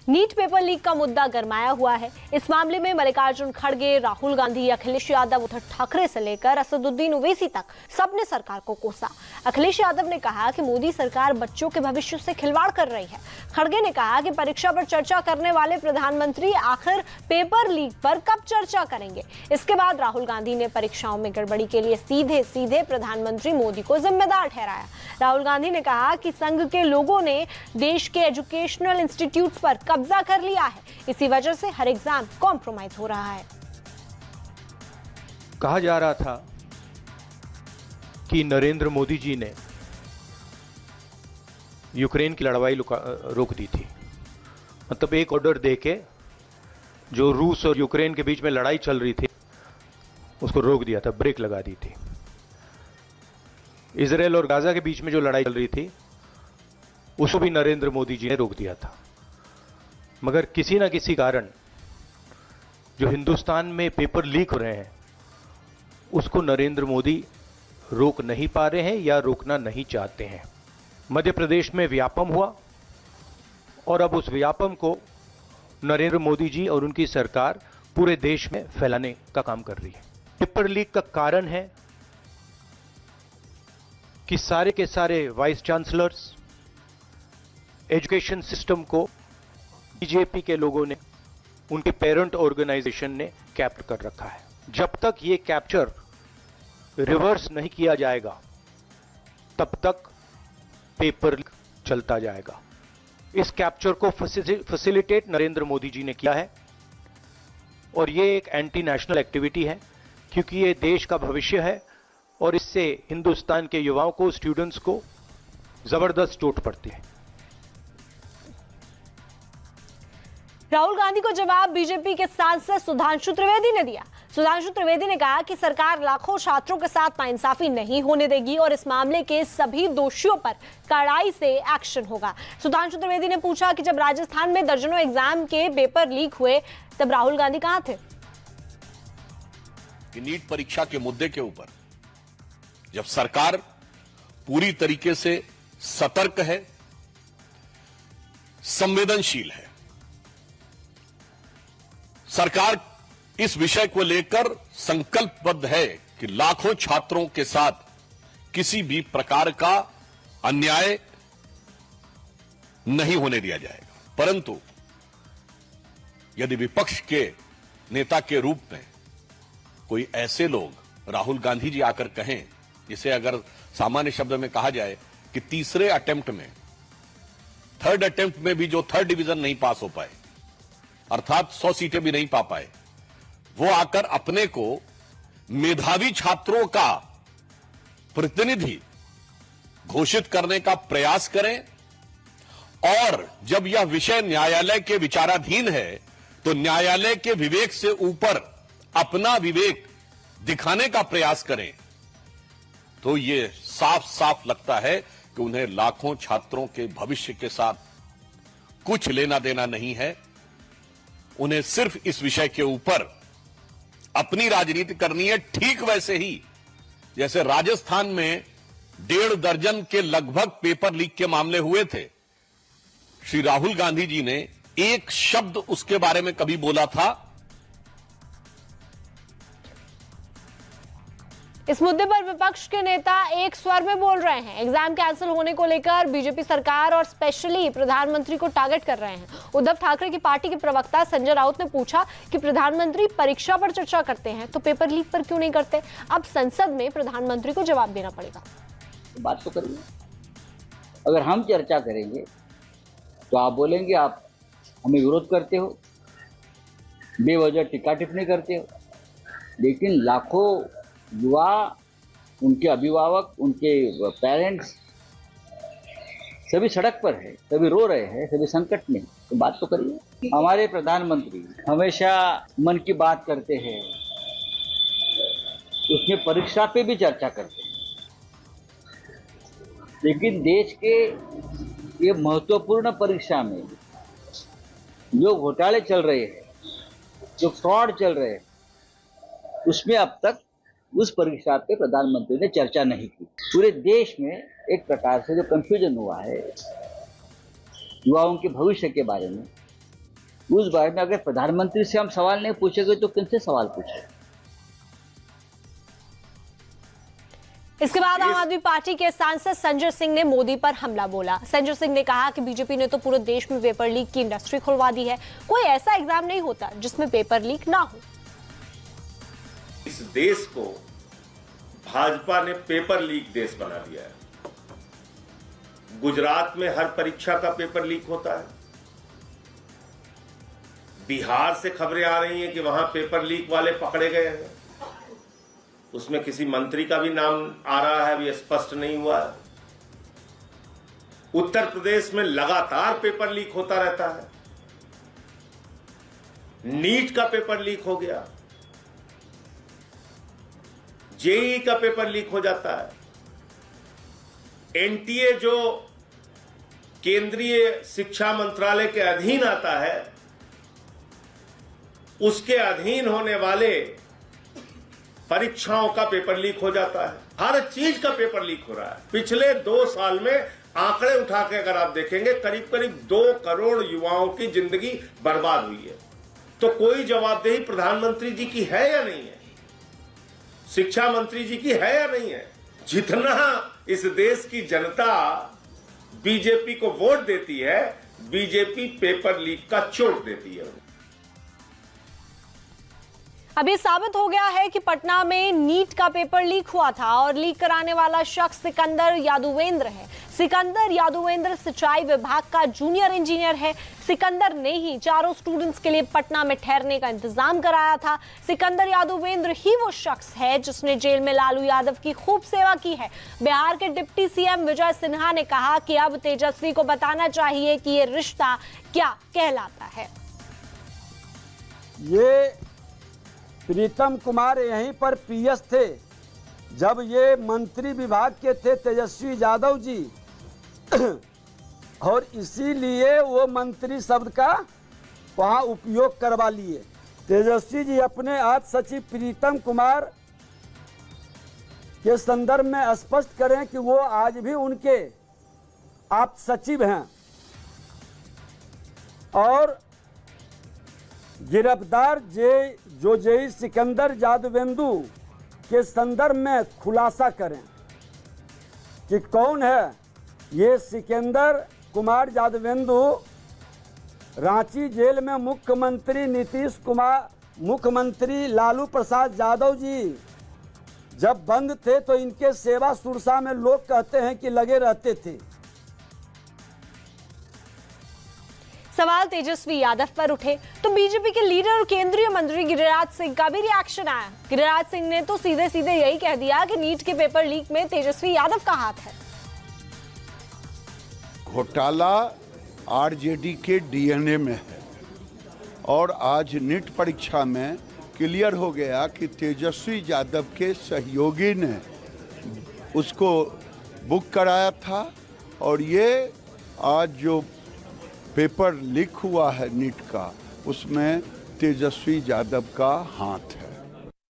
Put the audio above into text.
NEET paper leak का मुद्दा गरमाया हुआ है। इस मामले में मल्लिकार्जुन खड़गे, राहुल गांधी, अखिलेश यादव, उद्धव ठाकरे से लेकर असदुद्दीन ओवैसी तक सबने सरकार को कोसा। अखिलेश यादव ने कहा कि मोदी सरकार बच्चों के भविष्य से खिलवाड़ कर रही है। खड़गे ने कहा कि परीक्षा पर चर्चा करने वाले प्रधानमंत्री आखिर पेपर लीक पर कब चर्चा करेंगे। इसके बाद राहुल गांधी ने परीक्षाओं में गड़बड़ी के लिए सीधे सीधे प्रधानमंत्री मोदी को जिम्मेदार ठहराया। राहुल गांधी ने कहा कि संघ के लोगों ने देश के एजुकेशनल इंस्टीट्यूट्स पर कब्जा कर लिया है, इसी वजह से हर एग्जाम कॉम्प्रोमाइज हो रहा है। कहा जा रहा था कि नरेंद्र मोदी जी ने यूक्रेन की लड़ाई रोक दी थी। मतलब एक ऑर्डर देके जो रूस और यूक्रेन के बीच में लड़ाई चल रही थी उसको रोक दिया था, ब्रेक लगा दी थी। इजराइल और गाजा के बीच में जो लड़ाई चल रही थी उसको भी नरेंद्र मोदी जी ने रोक दिया था। मगर किसी ना किसी कारण जो हिंदुस्तान में पेपर लीक हो रहे हैं उसको नरेंद्र मोदी रोक नहीं पा रहे हैं या रोकना नहीं चाहते हैं। मध्य प्रदेश में व्यापम हुआ और अब उस व्यापम को नरेंद्र मोदी जी और उनकी सरकार पूरे देश में फैलाने का काम कर रही है। पेपर लीक का कारण है कि सारे के सारे वाइस चांसलर्स, एजुकेशन सिस्टम को बीजेपी के लोगों ने, उनके पेरेंट ऑर्गेनाइजेशन ने कैप्चर कर रखा है। जब तक ये कैप्चर रिवर्स नहीं किया जाएगा तब तक पेपर लीक चलता जाएगा। इस कैप्चर को फैसिलिटेट नरेंद्र मोदी जी ने किया है और ये एक एंटी नेशनल एक्टिविटी है क्योंकि ये देश का भविष्य है और इससे हिंदुस्तान के युवाओं को, स्टूडेंट्स को जबरदस्त चोट पड़ती है। राहुल गांधी को जवाब बीजेपी के सांसद सुधांशु त्रिवेदी ने दिया। सुधांशु त्रिवेदी ने कहा कि सरकार लाखों छात्रों के साथ नाइंसाफी नहीं होने देगी और इस मामले के सभी दोषियों पर कड़ाई से एक्शन होगा। सुधांशु त्रिवेदी ने पूछा कि जब राजस्थान में दर्जनों एग्जाम के पेपर लीक हुए तब राहुल गांधी कहां थे। नीट परीक्षा के मुद्दे के ऊपर जब सरकार पूरी तरीके से सतर्क है, संवेदनशील है, सरकार इस विषय को लेकर संकल्पबद्ध है कि लाखों छात्रों के साथ किसी भी प्रकार का अन्याय नहीं होने दिया जाएगा। परंतु यदि विपक्ष के नेता के रूप में कोई ऐसे लोग, राहुल गांधी जी आकर कहें, जिसे अगर सामान्य शब्द में कहा जाए कि तीसरे अटेम्प्ट में, थर्ड अटेम्प्ट में भी जो थर्ड डिवीजन नहीं पास हो पाए, अर्थात 100 सीटें भी नहीं पा पाए, वो आकर अपने को मेधावी छात्रों का प्रतिनिधि घोषित करने का प्रयास करें और जब यह विषय न्यायालय के विचाराधीन है तो न्यायालय के विवेक से ऊपर अपना विवेक दिखाने का प्रयास करें, तो ये साफ साफ लगता है कि उन्हें लाखों छात्रों के भविष्य के साथ कुछ लेना देना नहीं है। उन्हें सिर्फ इस विषय के ऊपर अपनी राजनीति करनी है, ठीक वैसे ही जैसे राजस्थान में 1.5 दर्जन के लगभग पेपर लीक के मामले हुए थे। श्री राहुल गांधी जी ने एक शब्द उसके बारे में कभी बोला था? इस मुद्दे पर विपक्ष के नेता एक स्वर में बोल रहे हैं। एग्जाम कैंसिल होने को लेकर बीजेपी सरकार और स्पेशली प्रधानमंत्री को टारगेट कर रहे हैं। उद्धव ठाकरे की पार्टी के प्रवक्ता संजय राउत ने पूछा कि प्रधानमंत्री परीक्षा पर चर्चा करते हैं तो पेपर लीक पर क्यों नहीं करते। अब संसद में प्रधानमंत्री को जवाब देना पड़ेगा। बात तो करिए, अगर हम चर्चा करेंगे तो आप बोलेंगे आप हमें विरोध करते हो, बेवजह टिक्का टिप्पणी करते हो। लेकिन लाखों युवा, उनके अभिभावक, उनके पेरेंट्स सभी सड़क पर है, सभी रो रहे हैं, सभी संकट में। तो बात तो करिए। हमारे प्रधानमंत्री हमेशा मन की बात करते हैं, उसमें परीक्षा पे भी चर्चा करते हैं, लेकिन देश के ये महत्वपूर्ण परीक्षा में जो घोटाले चल रहे हैं, जो फ्रॉड चल रहे हैं, उसमें अब तक उस परीक्षा पे प्रधानमंत्री ने चर्चा नहीं की। पूरे देश में एक प्रकार से जो कंफ्यूजन हुआ है युवाओं के भविष्य के बारे में, उस बारे में अगर प्रधानमंत्री से हम सवाल नहीं पूछेंगे तो किनसे सवाल पूछेंगे? इसके बाद आम आदमी पार्टी के सांसद संजय सिंह ने मोदी पर हमला बोला। संजय सिंह ने कहा कि बीजेपी ने तो पूरे देश में पेपर लीक की इंडस्ट्री खुलवा दी है। कोई ऐसा एग्जाम नहीं होता जिसमें पेपर लीक ना हो। इस देश को भाजपा ने पेपर लीक देश बना दिया है। गुजरात में हर परीक्षा का पेपर लीक होता है। बिहार से खबरें आ रही हैं कि वहां पेपर लीक वाले पकड़े गए हैं। उसमें किसी मंत्री का भी नाम आ रहा है, अभी स्पष्ट नहीं हुआ है। उत्तर प्रदेश में लगातार पेपर लीक होता रहता है। नीट का पेपर लीक हो गया, जेईई का पेपर लीक हो जाता है। एनटीए जो केंद्रीय शिक्षा मंत्रालय के अधीन आता है, उसके अधीन होने वाले परीक्षाओं का पेपर लीक हो जाता है। हर चीज का पेपर लीक हो रहा है। पिछले 2 साल में आंकड़े उठा के अगर आप देखेंगे, करीब करीब 2 करोड़ युवाओं की जिंदगी बर्बाद हुई है। तो कोई जवाबदेही प्रधानमंत्री जी की है या नहीं है? शिक्षा मंत्री जी की है या नहीं है? जितना इस देश की जनता बीजेपी को वोट देती है, बीजेपी पेपर लीक का चोट देती है। अभी साबित हो गया है कि पटना में नीट का पेपर लीक हुआ था और लीक कराने वाला शख्स सिकंदर यादवेंद्र है। सिकंदर यादवेंद्र सिंचाई विभाग का जूनियर इंजीनियर है। सिकंदर ने ही चारों स्टूडेंट्स के लिए पटना में ठहरने का इंतजाम कराया था। सिकंदर यादवेंद्र ही वो शख्स है जिसने जेल में लालू यादव की खूब सेवा की है। बिहार के डिप्टी सीएम विजय सिन्हा ने कहा कि अब तेजस्वी को बताना चाहिए कि ये रिश्ता क्या कहलाता है। ये प्रीतम कुमार यहीं पर पीएस थे जब ये मंत्री विभाग के थे तेजस्वी यादव जी और इसीलिए वो मंत्री शब्द का वहाँ उपयोग करवा लिए। तेजस्वी जी अपने आप सचिव प्रीतम कुमार के संदर्भ में स्पष्ट करें कि वो आज भी उनके आप सचिव हैं और गिरफ्तार जेई सिकंदर यादवेंद्र के संदर्भ में खुलासा करें कि कौन है ये सिकंदर कुमार यादवेंद्र। रांची जेल में मुख्यमंत्री नीतीश कुमार, मुख्यमंत्री लालू प्रसाद यादव जी जब बंद थे तो इनके सेवा सुरसा में लोग कहते हैं कि लगे रहते थे। सवाल तेजस्वी यादव पर उठे तो बीजेपी के लीडर और केंद्रीय मंत्री गिरिराज सिंह का भी रिएक्शन आया। गिरिराज सिंह ने तो सीधे सीधे यही कह दिया कि नीट के पेपर लीक में तेजस्वी यादव का हाथ है। घोटाला आरजेडी के डीएनए में है और आज नीट परीक्षा में क्लियर हो गया कि तेजस्वी यादव के सहयोगी ने उसको बुक कराया था और ये आज जो पेपर लीक हुआ है नीट का, उसमें तेजस्वी यादव का हाथ है।